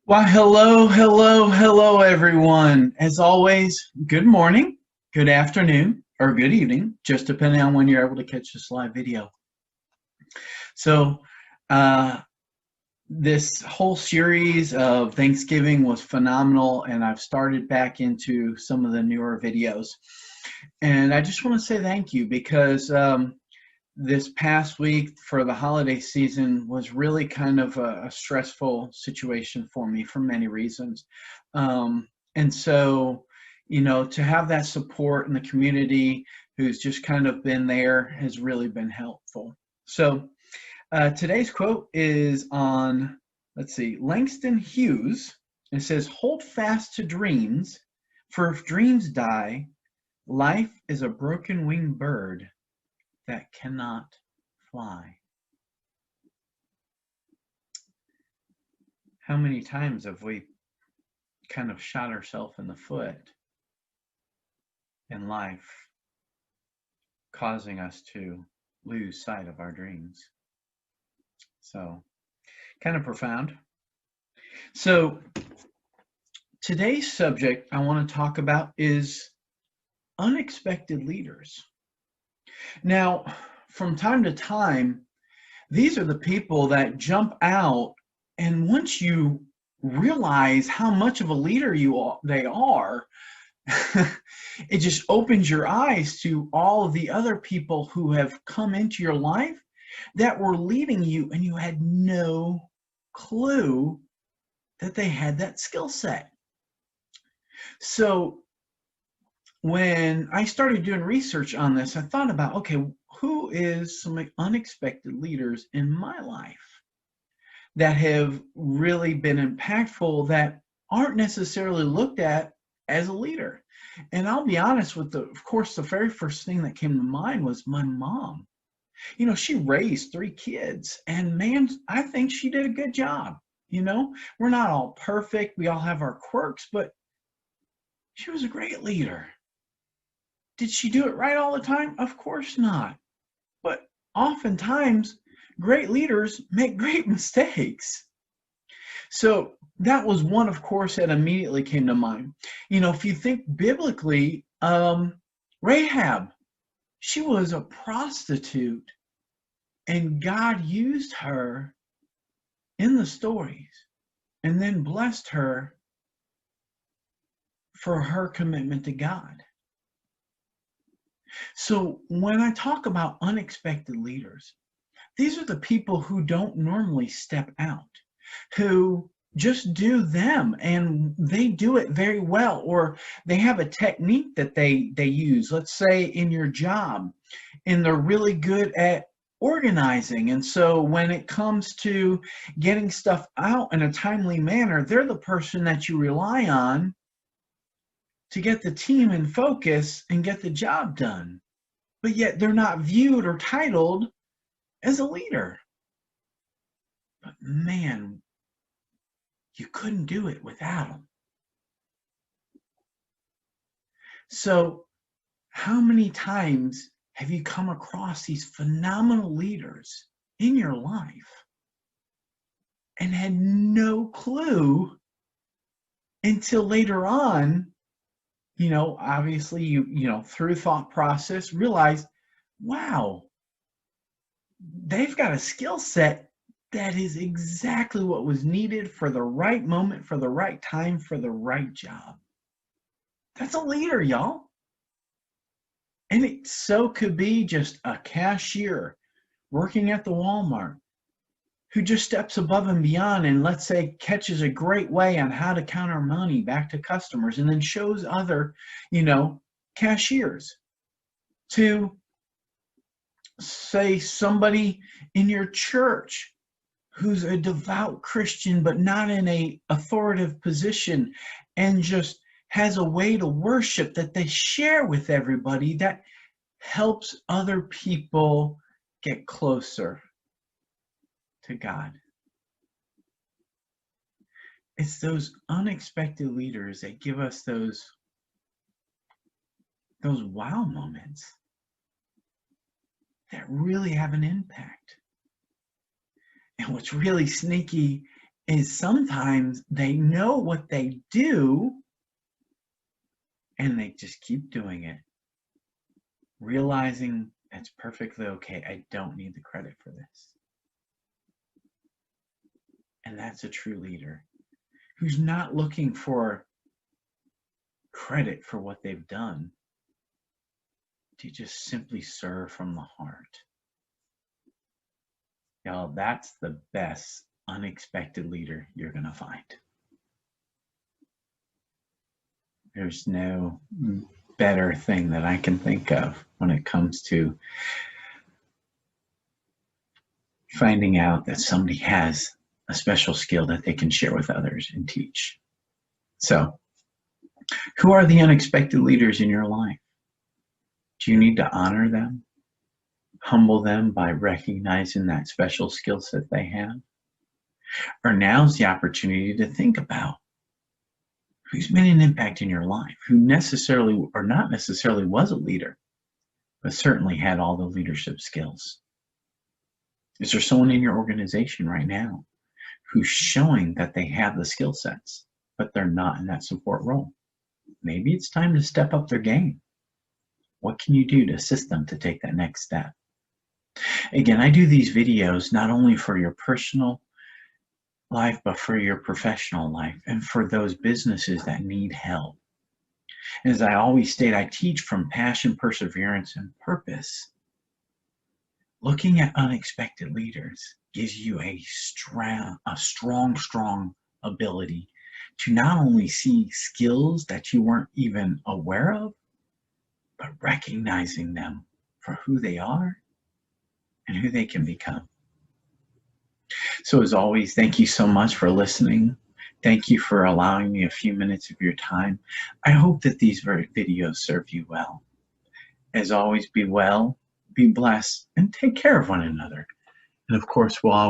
Well, hello, everyone. As always, good morning, good afternoon, or good evening, just depending on when you're able to catch this live video. So, uh, this whole series of Thanksgiving was phenomenal, and I've started back into some of the newer videos. And I just want to say thank you because this past week for the holiday season was really kind of a stressful situation for me for many reasons. And so, to have that support in the community who's just kind of been there has really been helpful. So, today's quote is on, let's see, Langston Hughes. It says, "Hold fast to dreams, for if dreams die, life is a broken winged bird that cannot fly." How many times have we kind of shot ourselves in the foot in life, causing us to lose sight of our dreams? So, kind of profound. So, today's subject I want to talk about is unexpected leaders. Now, from time to time, these are the people that jump out, and once you realize how much of a leader they are, it just opens your eyes to all of the other people who have come into your life that were leading you, and you had no clue that they had that skill set. So when I started doing research on this, I thought about, okay, who is some unexpected leaders in my life that have really been impactful that aren't necessarily looked at as a leader? And I'll be honest with of course, the very first thing that came to mind was my mom. She raised 3 kids, and man, I think she did a good job. We're not all perfect. We all have our quirks, but she was a great leader. Did she do it right all the time? Of course not. But oftentimes, great leaders make great mistakes. So that was one, of course, that immediately came to mind. If you think biblically, Rahab, she was a prostitute, and God used her in the stories and then blessed her for her commitment to God. So when I talk about unexpected leaders, these are the people who don't normally step out, who just do them, and they do it very well, or they have a technique that they use, let's say in your job, and they're really good at organizing. And so when it comes to getting stuff out in a timely manner, they're the person that you rely on to get the team in focus and get the job done. But yet they're not viewed or titled as a leader. But man, you couldn't do it without them. So how many times have you come across these phenomenal leaders in your life and had no clue until later on, obviously you through thought process realize, wow, they've got a skill set that is exactly what was needed for the right moment, for the right time, for the right job. That's a leader, y'all. And it so could be just a cashier working at the Walmart who just steps above and beyond and, let's say, catches a great way on how to count our money back to customers, and then shows other, cashiers. To say somebody in your church who's a devout Christian but not in a authoritative position, and just has a way to worship that they share with everybody that helps other people get closer to God. It's those unexpected leaders that give us those wow moments that really have an impact. And what's really sneaky is sometimes they know what they do and they just keep doing it, realizing that's perfectly okay. I don't need the credit for this. And that's a true leader who's not looking for credit for what they've done, to just simply serve from the heart. Y'all, that's the best unexpected leader you're going to find. There's no better thing that I can think of when it comes to finding out that somebody has a special skill that they can share with others and teach. So, who are the unexpected leaders in your life? Do you need to honor them? Humble them by recognizing that special skill set they have? Or now's the opportunity to think about who's made an impact in your life, who necessarily or not necessarily was a leader, but certainly had all the leadership skills. Is there someone in your organization right now who's showing that they have the skill sets, but they're not in that support role? Maybe it's time to step up their game. What can you do to assist them to take that next step? Again, I do these videos not only for your personal life, but for your professional life and for those businesses that need help. And as I always state, I teach from passion, perseverance, and purpose. Looking at unexpected leaders gives you a strong ability to not only see skills that you weren't even aware of, but recognizing them for who they are and who they can become. So as always, thank you so much for listening. Thank you for allowing me a few minutes of your time. I hope that these videos serve you well. As always, be well, be blessed, and take care of one another. And of course, we'll always